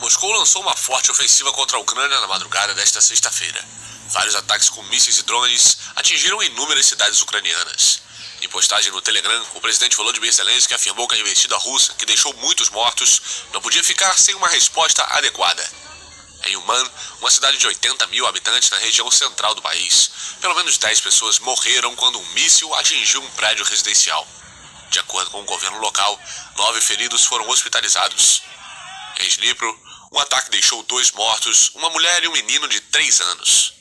Moscou lançou uma forte ofensiva contra a Ucrânia na madrugada desta sexta-feira. Vários ataques com mísseis e drones atingiram inúmeras cidades ucranianas. Em postagem no Telegram, o presidente Volodymyr Zelensky afirmou que a investida russa, que deixou muitos mortos, não podia ficar sem uma resposta adequada. Em Uman, uma cidade de 80 mil habitantes na região central do país, pelo menos 10 pessoas morreram quando um míssil atingiu um prédio residencial. De acordo com o governo local, 9 feridos foram hospitalizados. Em Dnipro, um ataque deixou 2 mortos, uma mulher e um menino de 3 anos.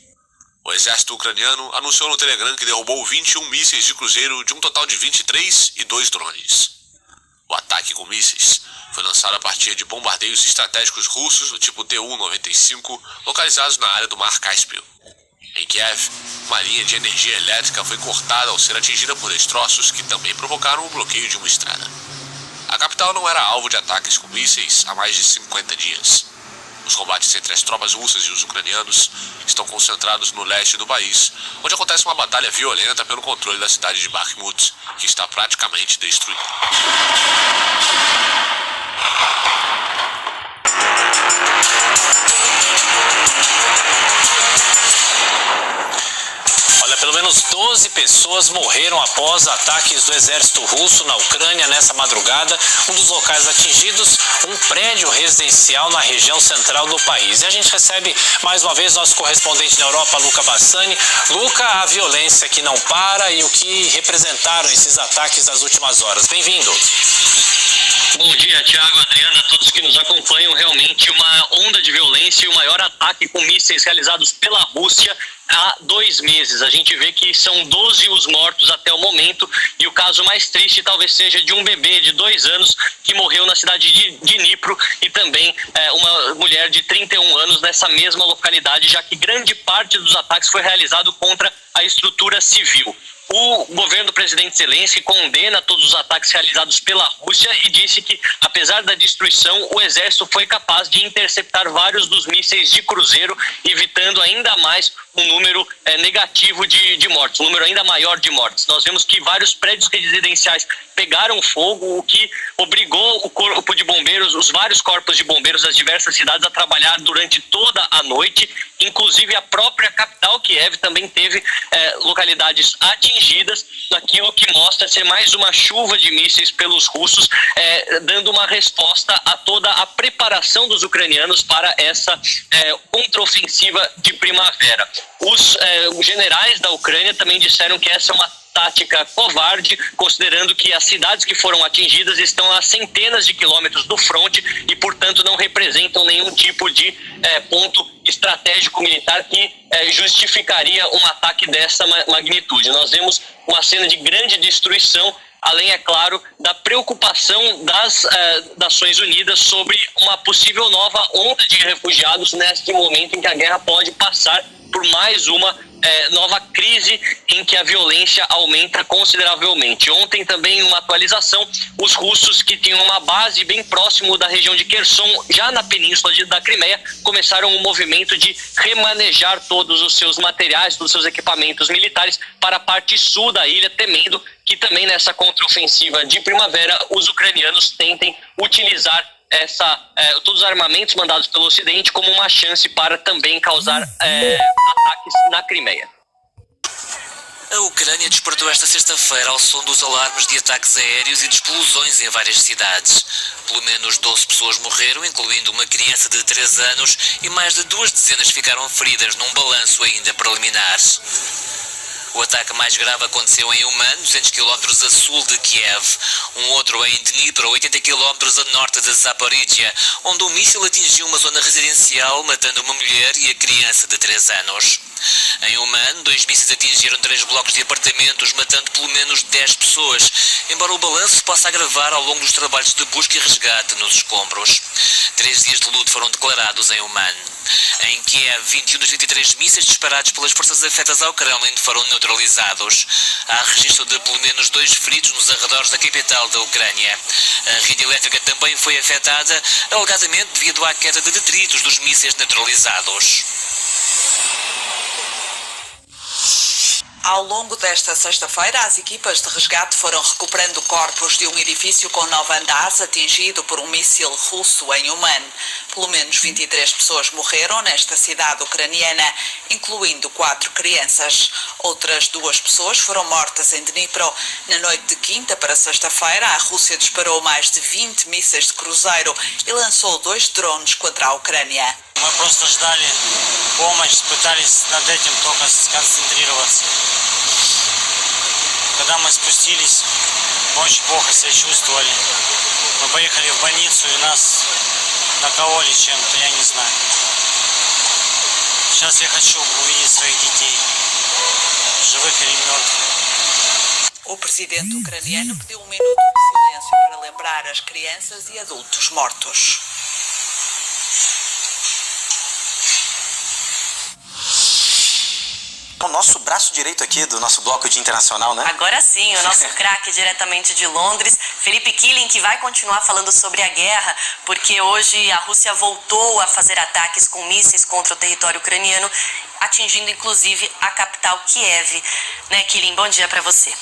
O exército ucraniano anunciou no Telegram que derrubou 21 mísseis de cruzeiro de um total de 23 e 2 drones. O ataque com mísseis foi lançado a partir de bombardeios estratégicos russos do tipo Tu-95, localizados na área do Mar Cáspio. Em Kiev, uma linha de energia elétrica foi cortada ao ser atingida por destroços que também provocaram o bloqueio de uma estrada. A capital não era alvo de ataques com mísseis há mais de 50 dias. Os combates entre as tropas russas e os ucranianos estão concentrados no leste do país, onde acontece uma batalha violenta pelo controle da cidade de Bakhmut, que está praticamente destruída. Pelo menos 12 pessoas morreram após ataques do exército russo na Ucrânia nessa madrugada. Um dos locais atingidos, um prédio residencial na região central do país. E a gente recebe mais uma vez nosso correspondente na Europa, Luca Bassani. Luca, a violência que não para e o que representaram esses ataques das últimas horas. Bem-vindo. Bom dia, Thiago, Adriana, a todos que nos acompanham. Realmente uma onda de violência e o maior ataque com mísseis realizados pela Rússia há 2 meses. A gente vê que são 12 os mortos até o momento e o caso mais triste talvez seja de um bebê de 2 anos que morreu na cidade de Dnipro e também uma mulher de 31 anos nessa mesma localidade, já que grande parte dos ataques foi realizado contra a estrutura civil. O governo do presidente Zelensky condena todos os ataques realizados pela Rússia e disse que, apesar da destruição, o exército foi capaz de interceptar vários dos mísseis de cruzeiro, evitando ainda mais um número negativo de mortes, um número ainda maior de mortes. Nós vemos que vários prédios residenciais pegaram fogo, o que obrigou o corpo de bombeiros, os vários corpos de bombeiros das diversas cidades a trabalhar durante toda a noite. Inclusive a própria capital, Kiev, também teve localidades atingidas, aquilo que mostra ser mais uma chuva de mísseis pelos russos, dando uma resposta a toda a preparação dos ucranianos para essa contraofensiva de primavera. Os generais da Ucrânia também disseram que essa é uma tática covarde, considerando que as cidades que foram atingidas estão a centenas de quilômetros do fronte e, portanto, não representam nenhum tipo de ponto estratégico militar que justificaria um ataque dessa magnitude. Nós vemos uma cena de grande destruição, além, é claro, da preocupação das Nações Unidas sobre uma possível nova onda de refugiados neste momento em que a guerra pode passar por mais uma nova crise em que a violência aumenta consideravelmente. Ontem também, uma atualização, os russos que tinham uma base bem próximo da região de Kherson, já na península da Crimeia, começaram um movimento de remanejar todos os seus materiais, todos os seus equipamentos militares para a parte sul da ilha, temendo que também nessa contraofensiva de primavera os ucranianos tentem utilizar todos os armamentos mandados pelo Ocidente como uma chance para também causar ataques na Crimeia. A Ucrânia despertou esta sexta-feira ao som dos alarmes de ataques aéreos e de explosões em várias cidades. Pelo menos 12 pessoas morreram, incluindo uma criança de 3 anos, e mais de 2 dezenas ficaram feridas num balanço ainda preliminar. O ataque mais grave aconteceu em Uman, 200 km a sul de Kiev. Um outro em Dnipro, 80 km a norte de Zaporizhia, onde um míssil atingiu uma zona residencial, matando uma mulher e a criança de 3 anos. Em Uman, 2 mísseis atingiram 3 blocos de apartamentos, matando pelo menos 10 pessoas, embora o balanço se possa agravar ao longo dos trabalhos de busca e resgate nos escombros. 3 dias de luto foram declarados em Uman. Em Kiev, 21 dos 23 mísseis disparados pelas forças afetas ao Kremlin foram neutralizados. Há registro de pelo menos 2 feridos nos arredores da capital da Ucrânia. A rede elétrica também foi afetada, alegadamente devido à queda de detritos dos mísseis neutralizados. Ao longo desta sexta-feira, as equipas de resgate foram recuperando corpos de um edifício com 9 andares atingido por um míssil russo em Uman. Pelo menos 23 pessoas morreram nesta cidade ucraniana, incluindo 4 crianças. Outras 2 pessoas foram mortas em Dnipro. Na noite de quinta para sexta-feira, a Rússia disparou mais de 20 mísseis de cruzeiro e lançou 2 drones contra a Ucrânia. Мы просто ждали помощь, пытались над этим только сконцентрироваться. Когда мы спустились, мы очень плохо себя чувствовали. Мы поехали в больницу и нас накололи чем-то, я не знаю. Сейчас я хочу увидеть своих детей, живых или мертвых. O presidente ucraniano pediu um minuto de silêncio para lembrar as crianças e adultos mortos. O nosso braço direito aqui do nosso bloco de internacional, né? Agora sim, o nosso craque diretamente de Londres, Felipe Killing, que vai continuar falando sobre a guerra, porque hoje a Rússia voltou a fazer ataques com mísseis contra o território ucraniano, atingindo inclusive a capital Kiev. Né, Killing? Bom dia para você.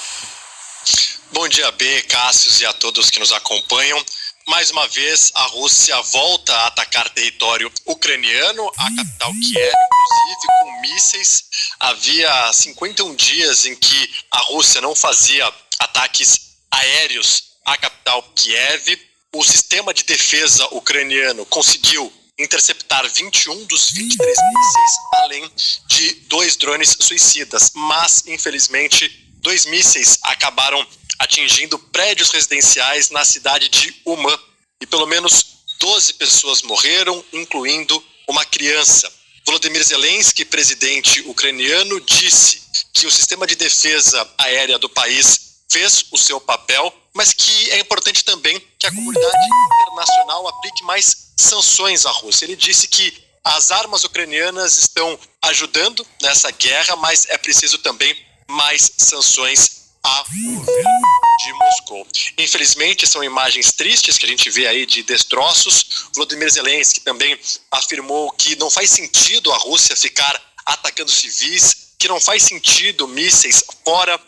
Bom dia, B, Cássius e a todos que nos acompanham. Mais uma vez, a Rússia volta a atacar território ucraniano, a capital Kiev, inclusive, com mísseis. Havia 51 dias em que a Rússia não fazia ataques aéreos à capital Kiev. O sistema de defesa ucraniano conseguiu interceptar 21 dos 23 mísseis, além de 2 drones suicidas. Mas, infelizmente, 2 mísseis acabaram atingindo prédios residenciais na cidade de Uman. E pelo menos 12 pessoas morreram, incluindo uma criança. Volodymyr Zelensky, presidente ucraniano, disse que o sistema de defesa aérea do país fez o seu papel, mas que é importante também que a comunidade internacional aplique mais sanções à Rússia. Ele disse que as armas ucranianas estão ajudando nessa guerra, mas é preciso também mais sanções ao governo de Moscou. Infelizmente, são imagens tristes que a gente vê aí de destroços. Volodymyr Zelensky também afirmou que não faz sentido a Rússia ficar atacando civis, que não faz sentido mísseis fora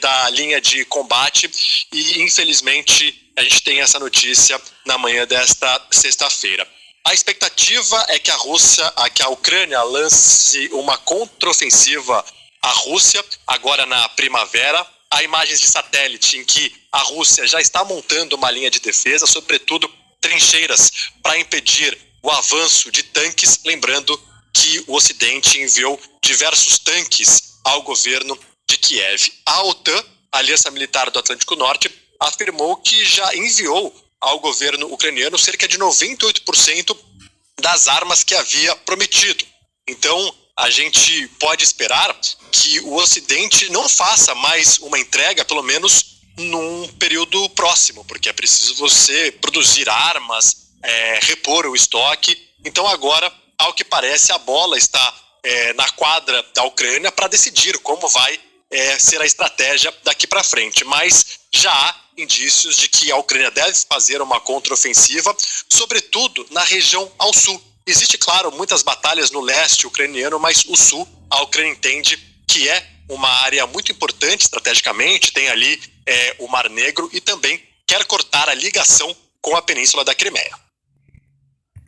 da linha de combate. E, infelizmente, a gente tem essa notícia na manhã desta sexta-feira. A expectativa é que a Ucrânia lance uma contraofensiva à Rússia agora na primavera. Há imagens de satélite em que a Rússia já está montando uma linha de defesa, sobretudo trincheiras, para impedir o avanço de tanques, lembrando que o Ocidente enviou diversos tanques ao governo de Kiev. A OTAN, a Aliança Militar do Atlântico Norte, afirmou que já enviou ao governo ucraniano cerca de 98% das armas que havia prometido. Então, a gente pode esperar que o Ocidente não faça mais uma entrega, pelo menos num período próximo, porque é preciso você produzir armas, repor o estoque. Então agora, ao que parece, a bola está na quadra da Ucrânia para decidir como vai ser a estratégia daqui para frente. Mas já há indícios de que a Ucrânia deve fazer uma contraofensiva, sobretudo na região ao sul. Existe, claro, muitas batalhas no leste ucraniano, mas o sul, a Ucrânia entende que é uma área muito importante estrategicamente, tem ali o Mar Negro e também quer cortar a ligação com a Península da Crimeia.